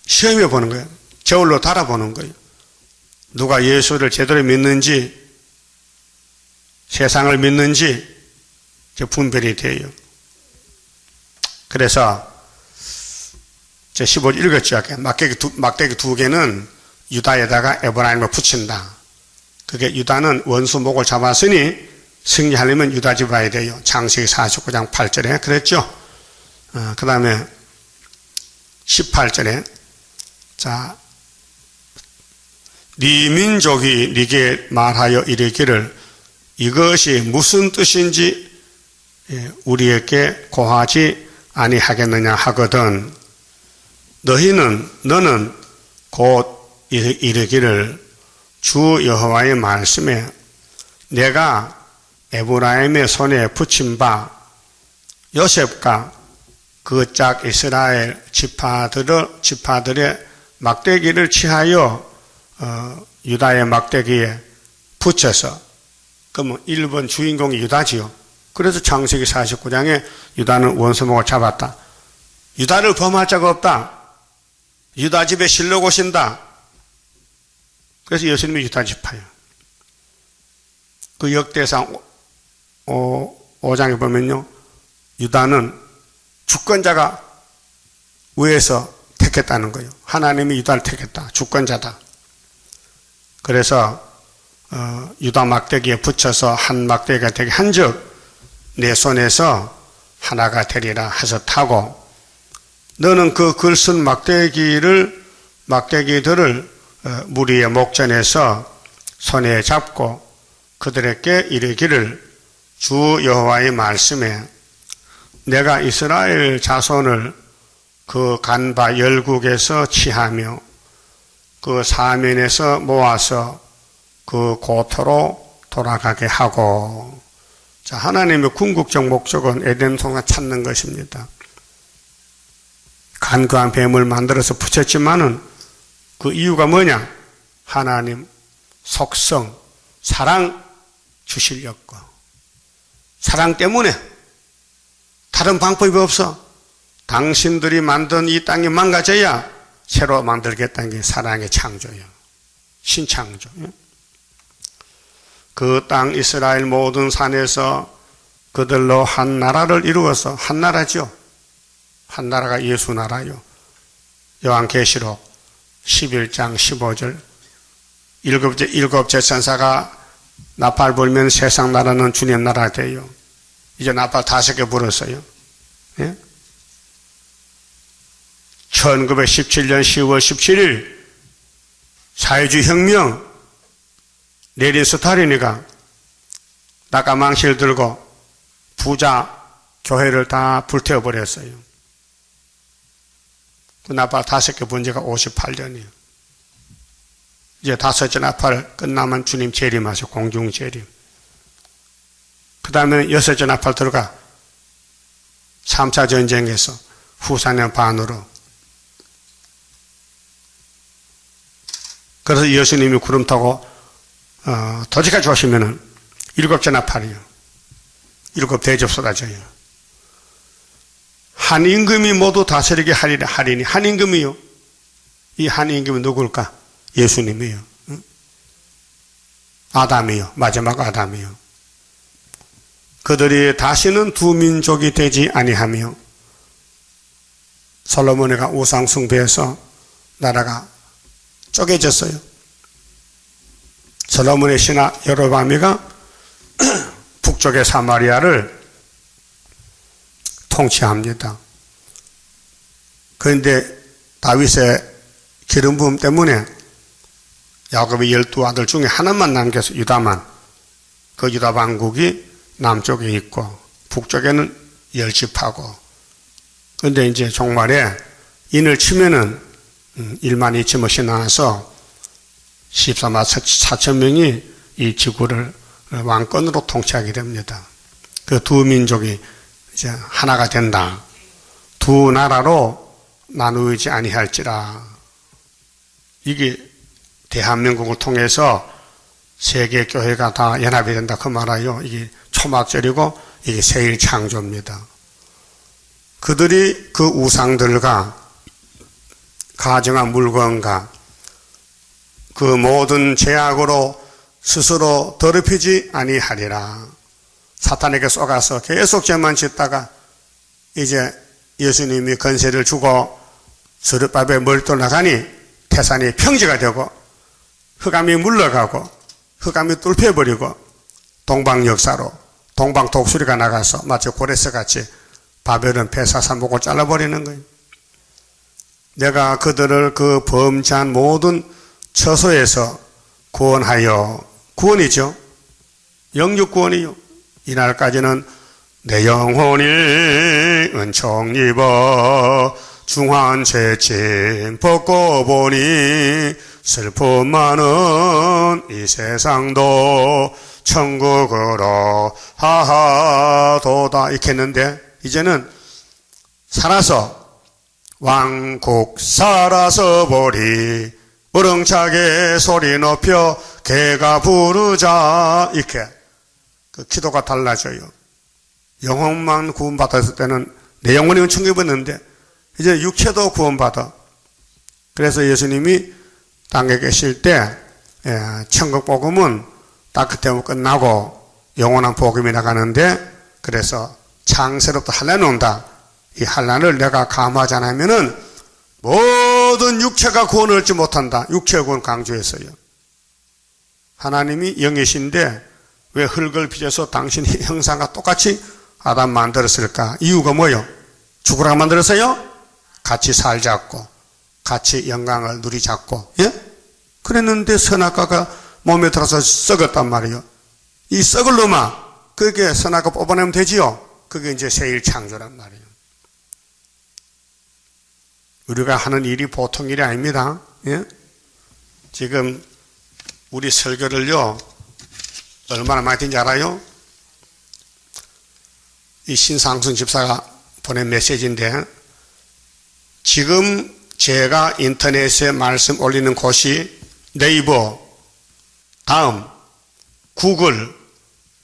[SPEAKER 1] 시험해보는 거예요. 저울로 달아보는 거예요. 누가 예수를 제대로 믿는지, 세상을 믿는지 분별이 돼요. 그래서 제 15절 읽었죠. 막대기 두 개는 유다에다가 에브라임을 붙인다. 그게 유다는 원수 목을 잡았으니 승리하려면 유다 집 와야 돼요. 창세기 49장 8절에 그랬죠. 그 다음에 18절에 자, 네 민족이 네게 말하여 이르기를 이것이 무슨 뜻인지 우리에게 고하지 아니하겠느냐 하거든 너는 곧 이르기를 주 여호와의 말씀에 내가 에브라임의 손에 붙인 바 요셉과 그 짝 이스라엘 지파들의 막대기를 취하여 유다의 막대기에 붙여서 그러면 1번 주인공이 유다지요. 그래서 창세기 49장에 유다는 원수목을 잡았다. 유다를 범할 자가 없다. 유다 집에 실록 오신다. 그래서 예수님이 유다 지파예요. 그 역대상 5장에 보면요. 유다는 주권자가 위에서 택했다는 거예요. 하나님이 유다를 택했다. 주권자다. 그래서 유다 막대기에 붙여서 한 막대기가 되게 한즉 내 손에서 하나가 되리라 해서 타고 너는 그 글쓴 막대기들을 물 위에 목전에서 손에 잡고 그들에게 이르기를 주 여호와의 말씀에 내가 이스라엘 자손을 그 간바 열국에서 취하며 그 사면에서 모아서 그 고토로 돌아가게 하고. 자, 하나님의 궁극적 목적은 에덴 동산 찾는 것입니다. 간교한 뱀을 만들어서 붙였지만은 그 이유가 뭐냐? 하나님 속성, 사랑 주시려고. 사랑 때문에 다른 방법이 없어. 당신들이 만든 이 땅이 망가져야 새로 만들겠다는 게 사랑의 창조예요. 신창조. 그 땅 이스라엘 모든 산에서 그들로 한 나라를 이루어서, 한 나라죠. 한 나라가 예수 나라요. 요한계시록 11장 15절 일곱째 천사가 나팔 불면 세상 나라는 주님 나라 돼요. 이제 나팔 5개 불었어요. 예? 1917년 10월 17일 사회주의 혁명 레닌 스탈린이가 낙하망실 들고 부자 교회를 다 불태워버렸어요. 그 나팔 5개 분 지가 58년이에요. 이제 5째 나팔 끝나면 주님 재림하세요. 공중 재림. 그 다음에 6째 나팔 들어가 3차 전쟁에서 후사년 반으로. 그래서 예수님이 구름 타고 도지까지 오시면은 7째 나팔이요. 7 대접 쏟아져요. 한 임금이 모두 다스리게 하리니 한 임금이요. 이 한 임금이 누굴까? 예수님이요. 아담이요. 마지막 아담이요. 그들이 다시는 두 민족이 되지 아니하며 솔로몬이가 우상 숭배해서 나라가 쪼개졌어요. 솔로몬의 신하 여로보암이가 북쪽의 사마리아를 통치합니다. 그런데 다윗의 기름 부음 때문에 야곱의 12아들 중에 하나만 남겨서 유다만, 그 유다 왕국이 남쪽에 있고 북쪽에는 10지파고. 그런데 이제 종말에 인을 치면은 1만 2천명씩 나와서 14만 4천 명이 이 지구를 왕권으로 통치하게 됩니다. 그 두 민족이 이제 하나가 된다. 두 나라로 나누지 아니할지라. 이게 대한민국을 통해서 세계 교회가 다 연합이 된다 그 말이에요. 이게 초막절이고 이게 세일 창조입니다. 그들이 그 우상들과 가정한 물건과 그 모든 제약으로 스스로 더럽히지 아니하리라. 사탄에게 쏘가서 계속 죄만 짓다가 이제 예수님이 건세를 주고 스룹바벨 멀리 나가니 태산이 평지가 되고 흑암이 물러가고 흑암이 뚫혀버리고 동방역사로 동방 독수리가 나가서 마치 고레스같이 바벨은 폐사산 목을 잘라버리는 거예요. 내가 그들을 그 범죄한 모든 처소에서 구원하여, 구원이죠. 영육 구원이요. 이날까지는 내 영혼이 은총 입어 중한 죄짐 벗고 보니 슬픔 많은 이 세상도 천국으로 하하도다 이렇게 했는데, 이제는 살아서 왕국 살아서 보리 우렁차게 소리 높여 개가 부르자. 이렇게 그 기도가 달라져요. 영혼만 구원받았을 때는 내 영혼이 은총 입었는데 이제 육체도 구원받아. 그래서 예수님이 땅에 계실 때 천국 복음은 딱 그때 끝나고 영원한 복음이 나가는데, 그래서 창세로부터 환란이 온다. 이 환란을 내가 감하지 않으면은 모든 육체가 구원을 얻지 못한다. 육체 구원 강조했어요. 하나님이 영이신데 왜 흙을 빚어서 당신의 형상과 똑같이 아담 만들었을까? 이유가 뭐예요? 죽으라고 만들었어요? 같이 살자고, 같이 영광을 누리자고. 예? 그랬는데 선악과가 몸에 들어서 썩었단 말이에요. 이 썩을 놈아, 그게 선악을 뽑아내면 되지요. 그게 이제 새 창조란 말이에요. 우리가 하는 일이 보통 일이 아닙니다. 예? 지금 우리 설교를요, 얼마나 많이 듣는지 알아요? 이 신상순 집사가 보낸 메시지인데, 지금 제가 인터넷에 말씀 올리는 곳이 네이버, 다음, 구글,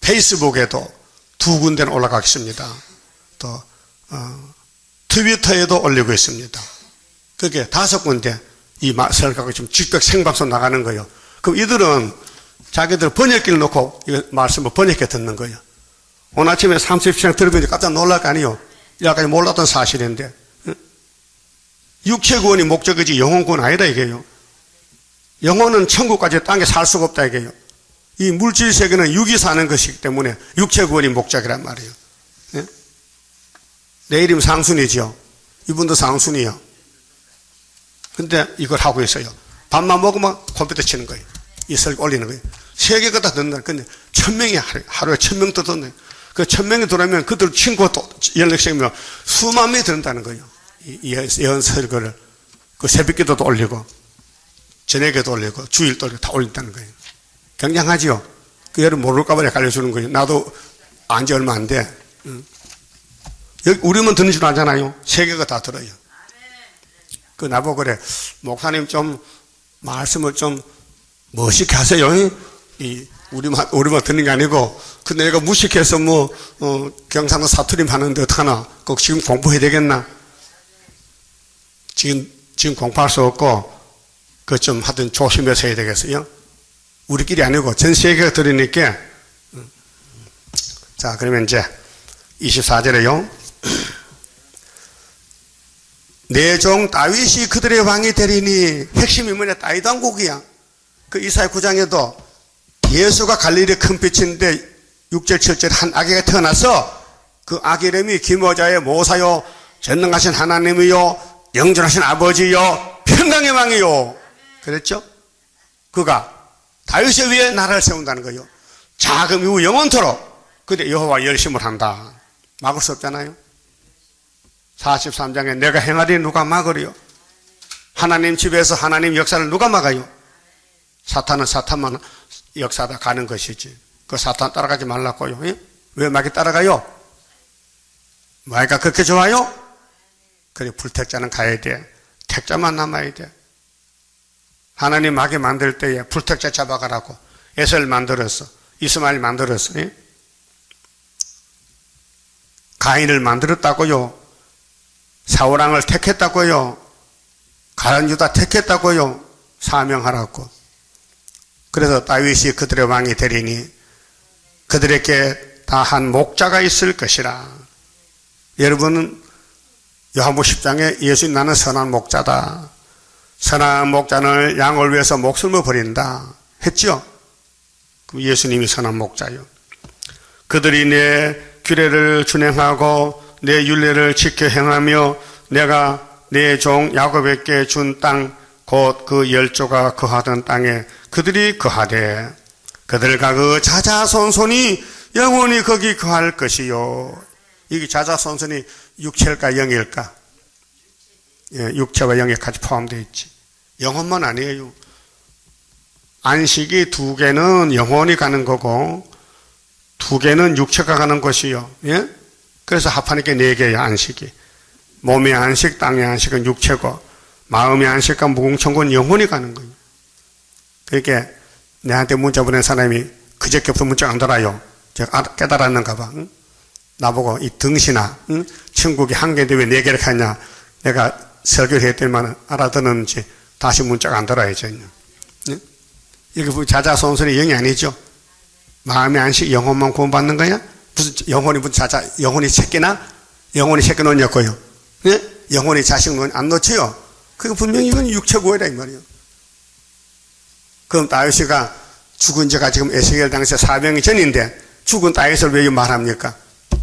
[SPEAKER 1] 페이스북에도 2군데는 올라가 있습니다. 또 트위터에도 올리고 있습니다. 그게 5군데 이 설교가 지금 직접 생방송 나가는 거예요. 그럼 이들은 자기들 번역기를 놓고 이 말씀을 번역해 듣는 거예요. 오늘 아침에 30시간 들으면 깜짝 놀랄 거 아니에요. 여기까지 몰랐던 사실인데. 육체 구원이 목적이지 영혼 구원 아니다 이게요. 영혼은 천국까지 땅에 살 수가 없다 이게요. 이 물질 세계는 육이 사는 것이기 때문에 육체 구원이 목적이란 말이에요. 예? 내 이름 상순이죠. 이분도 상순이요. 근데 이걸 하고 있어요. 밥만 먹으면 컴퓨터 치는 거예요. 이 설교 올리는 거예요. 세계가 다 듣는다. 근데 1000명이 하루에 1000명 더 듣는 거예요. 그 1000명이 들어오면 그들 친구가 또 연락시키면 수만 명이 듣는다는 거예요. 이 예언 설교를. 그 새벽 기도도 올리고, 저녁에도 올리고, 주일도 올리고 다 올린다는 거예요. 굉장하지요? 그 여러분 모를까봐 알려주는 거예요. 나도 안지 얼마 안 돼. 여기 우리만 듣는 줄 알잖아요. 세계가 다 들어요. 그 나보고 그래, 목사님 좀 말씀을 좀 멋있게 하세요. 우리만 듣는 게 아니고, 근데 내가 무식해서 경상도 사투림 하는데 어떡하나? 꼭 지금 공부해야 되겠나? 지금 공부할 수 없고, 그 좀 하여튼 조심해서 해야 되겠어요. 우리끼리 아니고 전 세계가 들으니까. 자, 그러면 이제 24절에요. 내 종 다윗이 그들의 왕이 되리니, 핵심이 뭐냐? 다윗 왕국이야. 그 이사야 9장에도 예수가 갈릴리 큰 빛인데 6절 7절 한 아기가 태어나서 그 아기 이름이 기모자의 모사요, 전능하신 하나님이요, 영존하신 아버지요, 평강의 왕이요. 그랬죠? 그가 다윗의 위에 나라를 세운다는 거예요. 자금 이후 영원토록. 근데 여호와 열심을 한다. 막을 수 없잖아요. 43장에 내가 행하리니 누가 막으리요? 하나님 집에서 하나님 역사를 누가 막아요? 사탄은 사탄만 역사다 가는 것이지. 그 사탄 따라가지 말라고요. 예? 왜 막이 따라가요? 마이가 그렇게 좋아요? 그래, 불택자는 가야 돼. 택자만 남아야 돼. 하나님 마귀 만들 때에 불택자 잡아가라고 에서를 만들었어. 이스마엘 만들었어. 예? 가인을 만들었다고요. 사울왕을 택했다고요. 가룟 유다 택했다고요. 사명하라고. 그래서 다윗이 그들의 왕이 되리니 그들에게 다 한 목자가 있을 것이라. 여러분은 요한복음 10장에 예수님 나는 선한 목자다. 선한 목자는 양을 위해서 목숨을 버린다 했죠. 그 예수님이 선한 목자요. 그들이 내 규례를 준행하고 내 율례를 지켜 행하며 내가 내 종 야곱에게 준 땅 곧 그 10조가 거하던 땅에 그들이 거하되 그들과 그 자자손손이 영원히 거기 거할 것이요. 이게 자자손손이 육체일까 영일까? 예, 육체와 영이 같이 포함되어 있지. 영혼만 아니에요. 안식이 2개는 영혼이 가는 거고 2개는 육체가 가는 것이요. 예? 그래서 합하니까 4개예요. 안식이. 몸의 안식, 땅의 안식은 육체고 마음의 안식과 무궁천국은 영혼이 가는 거예요. 그러니까 내한테 문자 보낸 사람이 그저께부터 문자 안 달아요. 제가 깨달았는가 봐. 응? 나보고 이 등신아, 응? 천국이 1개인데 왜 4개를 갔냐. 내가 설교를 했더니만 알아듣는지 다시 문자가 안 달아야죠. 응? 이게 자자손손이 영이 아니죠. 마음의 안식, 영혼만 구원받는 거야? 무슨 영혼이 영혼이 새끼나? 영혼이 새끼 놓냐고요. 예? 영혼이 자식 안 놓지요? 그거 분명히 이건 육체 구원이라 이 말이에요. 그럼 다윗이가 죽은 지가 지금 에스겔 당시에 400년 전인데 죽은 다윗을 왜 말합니까?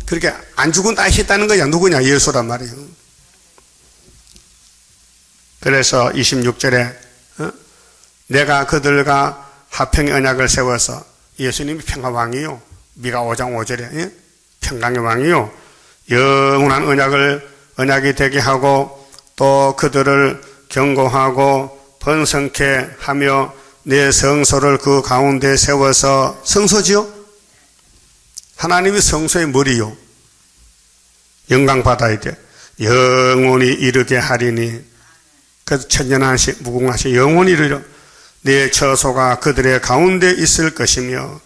[SPEAKER 1] 그렇게 안 죽은 다윗이 있다는 거야. 누구냐? 예수란 말이에요. 그래서 26절에 내가 그들과 화평의 언약을 세워서 예수님이 평화왕이요. 미가 5장 5절에 평강의 왕이요. 영원한 언약이 되게 하고 또 그들을 경고하고 번성케 하며 내 성소를 그 가운데 세워서 성소지요? 하나님이 성소의 머리요. 영광 받아야 돼. 영원히 이르게 하리니 그래서 천년하시 무궁하시 영원히 이르려 내 처소가 그들의 가운데 있을 것이며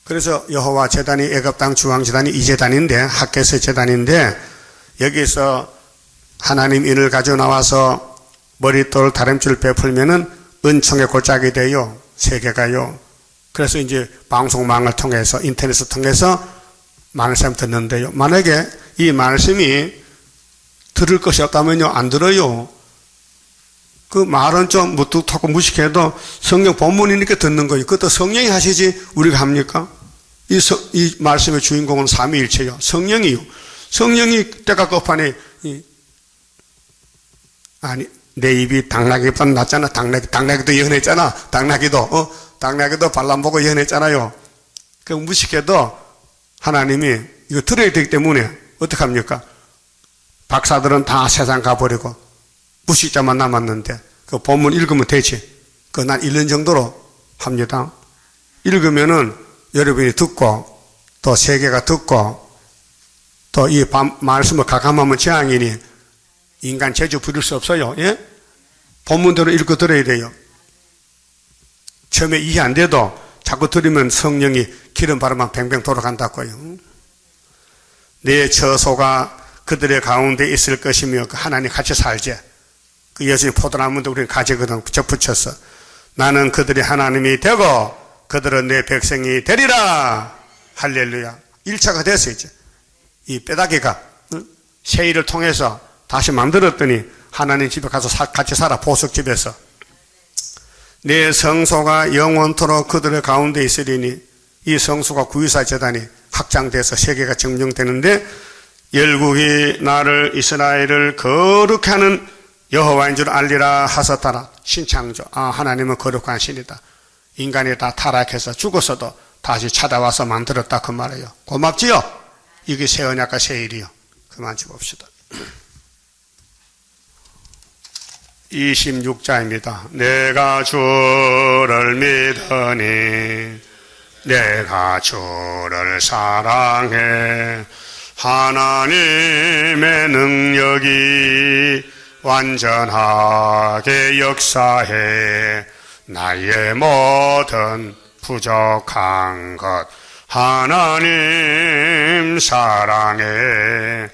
[SPEAKER 1] 그래서 여호와 제단이 애굽 땅 주왕 제단이 이 제단인데 학개서 제단인데 여기서 하나님 인을 가져 나와서 머릿돌 다림줄 베풀면은 은총의 골짜기 돼요. 세계가요. 그래서 이제 방송망을 통해서 인터넷을 통해서 많은 사람 듣는데요. 만약에 이 말씀이 들을 것이 없다면요 안 들어요. 그 말은 좀 무뚝하고 무식해도 성경 본문이니까 듣는 거예요. 그것도 성령이 하시지 우리가 합니까? 이 말씀의 주인공은 삼위일체요. 성령이요. 성령이 때가 끝판에 아니 내 입이 당나귀보다 낫잖아. 당나귀도 예언했잖아. 당나귀도 발람 보고 예언했잖아요. 그 무식해도 하나님이 이거 들어야 되기 때문에 어떡합니까? 박사들은 다 세상 가버리고 무식자만 남았는데 그 본문 읽으면 되지. 그 난 1년 정도로 합니다. 읽으면은 여러분이 듣고 또 세계가 듣고 또 이 말씀을 가감하면 재앙이니 인간 재주 부릴 수 없어요. 예? 본문대로 읽고 들어야 돼요. 처음에 이해 안 돼도 자꾸 들으면 성령이 기름 바르면 뱅뱅 돌아간다고요. 내 처소가 그들의 가운데 있을 것이며 그 하나님 같이 살지. 그 예수님 포도나무도 우리는 가지거든 접붙였어. 나는 그들의 하나님이 되고 그들은 내 백성이 되리라. 할렐루야. 1차가 됐어요. 이제 이 뼈다귀가 세일을 통해서 다시 만들었더니 하나님 집에 가서 같이 살아. 보석집에서 내 성소가 영원토록 그들의 가운데 있으리니 이 성소가 구유사 제단이 확장돼서 세계가 증명되는데 열국이 나를 이스라엘을 거룩히 하는 여호와인 줄 알리라 하셨다라. 신창조. 하나님은 거룩한 신이다. 인간이 다 타락해서 죽었어도 다시 찾아와서 만들었다 그 말이에요. 고맙지요? 이게 새 언약과 새 일이요. 그만 줍읍시다. 26자입니다. 내가 주를 믿으니 내가 주를 사랑해 하나님의 능력이 완전하게 역사해 나의 모든 부족한 것 하나님 사랑해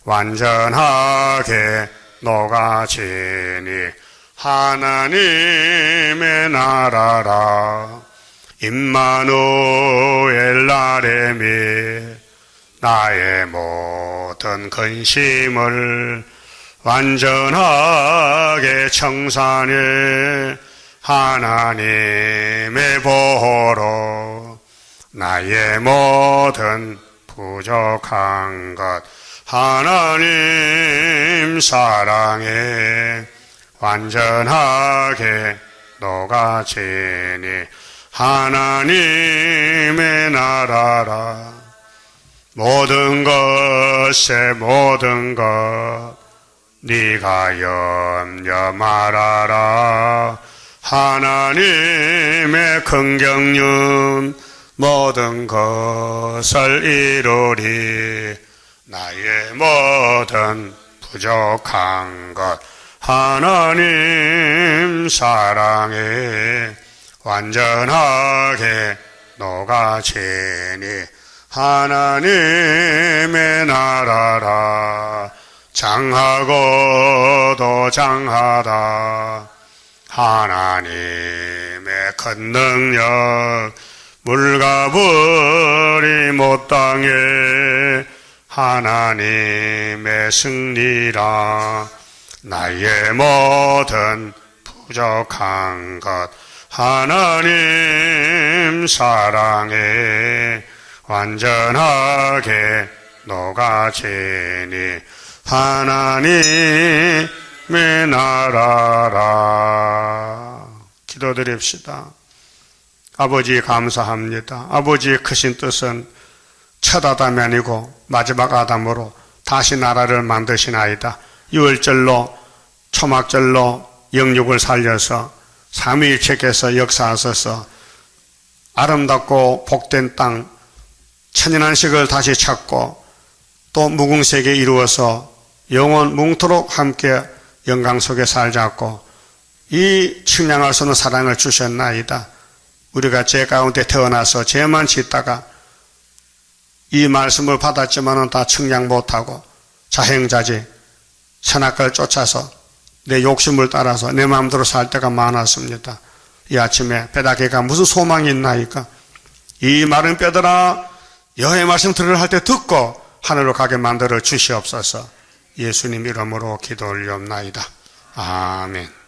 [SPEAKER 1] 완전하게 녹아지니 하나님의 나라라 임마누엘 나레미 나의 모든 근심을 완전하게 청산해 하나님의 보호로 나의 모든 부족한 것 하나님 사랑에 완전하게 녹아지니 하나님의 나라라 모든 것에 모든 것 네가 염려 말아라 하나님의 긍정륜 모든 것을 이루리 나의 모든 부족한 것 하나님 사랑에 완전하게 녹아지니 하나님의 나라라 장하고도 장하다 하나님의 큰 능력 물가불이 못 당해 하나님의 승리라 나의 모든 부족한 것 하나님 사랑에 완전하게 녹아지니 하나님의 나라라 기도드립시다. 아버지 감사합니다. 아버지의 크신 뜻은 첫 아담이 아니고 마지막 아담으로 다시 나라를 만드시나이다. 유월절로 초막절로 영육을 살려서 삼위일체께서 역사하셔서 아름답고 복된 땅 천연한식을 다시 찾고 또 무궁세계 이루어서 영원 뭉토록 함께 영광 속에 살자고 이 측량할 수 없는 사랑을 주셨나이다. 우리가 죄 가운데 태어나서 죄만 짓다가 이 말씀을 받았지만은 다 측량 못하고 자행자지 선악을 쫓아서 내 욕심을 따라서 내 마음대로 살 때가 많았습니다. 이 아침에 뼈다귀가 무슨 소망이 있나이까? 이 마른 뼈들아 여호와의 말씀 들으라 할 때 듣고 하늘로 가게 만들어 주시옵소서. 예수님 이름으로 기도 올리옵나이다. 아멘.